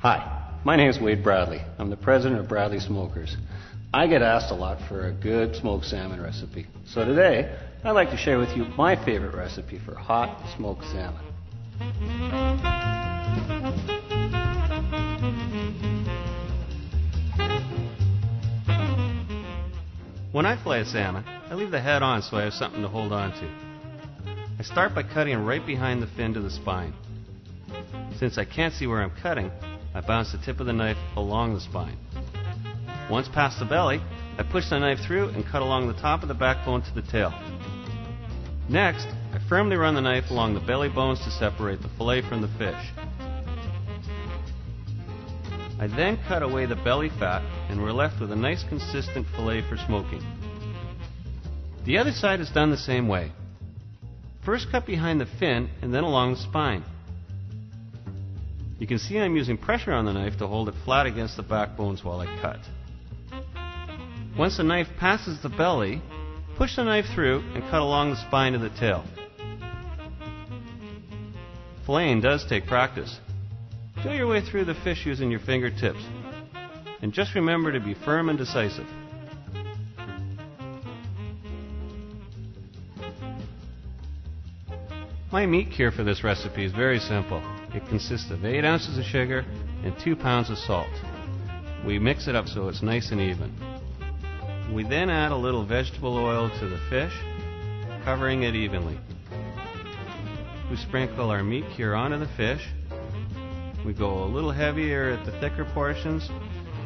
Hi, my name is Wade Bradley. I'm the president of Bradley Smokers. I get asked a lot for a good smoked salmon recipe. So today, I'd like to share with you my favorite recipe for hot smoked salmon. When I fillet a salmon, I leave the head on so I have something to hold on to. I start by cutting right behind the fin to the spine. Since I can't see where I'm cutting, I bounce the tip of the knife along the spine. Once past the belly, I push the knife through and cut along the top of the backbone to the tail. Next, I firmly run the knife along the belly bones to separate the fillet from the fish. I then cut away the belly fat and we're left with a nice consistent fillet for smoking. The other side is done the same way. First cut behind the fin and then along the spine. You can see I'm using pressure on the knife to hold it flat against the backbones while I cut. Once the knife passes the belly, push the knife through and cut along the spine of the tail. Filleting does take practice. Feel your way through the fish using your fingertips. And just remember to be firm and decisive. My meat cure for this recipe is very simple. It consists of 8 ounces of sugar and 2 pounds of salt. We mix it up so it's nice and even. We then add a little vegetable oil to the fish, covering it evenly. We sprinkle our meat cure onto the fish. We go a little heavier at the thicker portions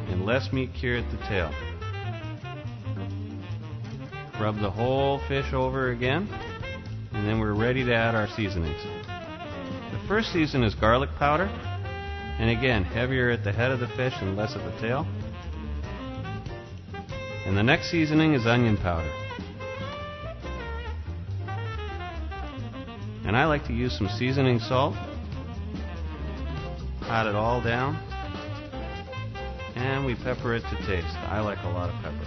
and less meat cure at the tail. Rub the whole fish over again, and then we're ready to add our seasonings. The first season is garlic powder, and again, heavier at the head of the fish and less at the tail. And the next seasoning is onion powder. And I like to use some seasoning salt. Pat it all down. And we pepper it to taste. I like a lot of pepper.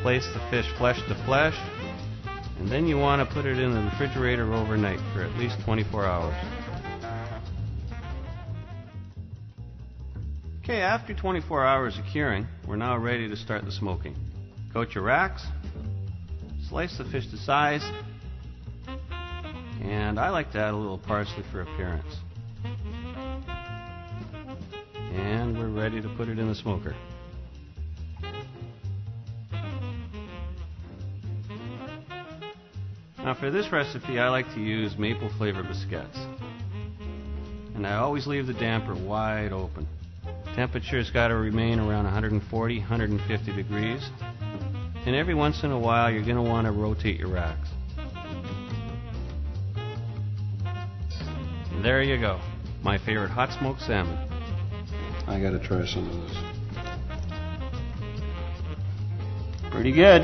Place the fish flesh to flesh. And then you want to put it in the refrigerator overnight for at least 24 hours. Okay, after 24 hours of curing, we're now ready to start the smoking. Coat your racks, slice the fish to size, and I like to add a little parsley for appearance. And we're ready to put it in the smoker. Now for this recipe, I like to use maple flavored biscuits. And I always leave the damper wide open. Temperature's got to remain around 140, 150 degrees. And every once in a while, you're going to want to rotate your racks. And there you go, my favorite hot smoked salmon. I got to try some of this. Pretty good.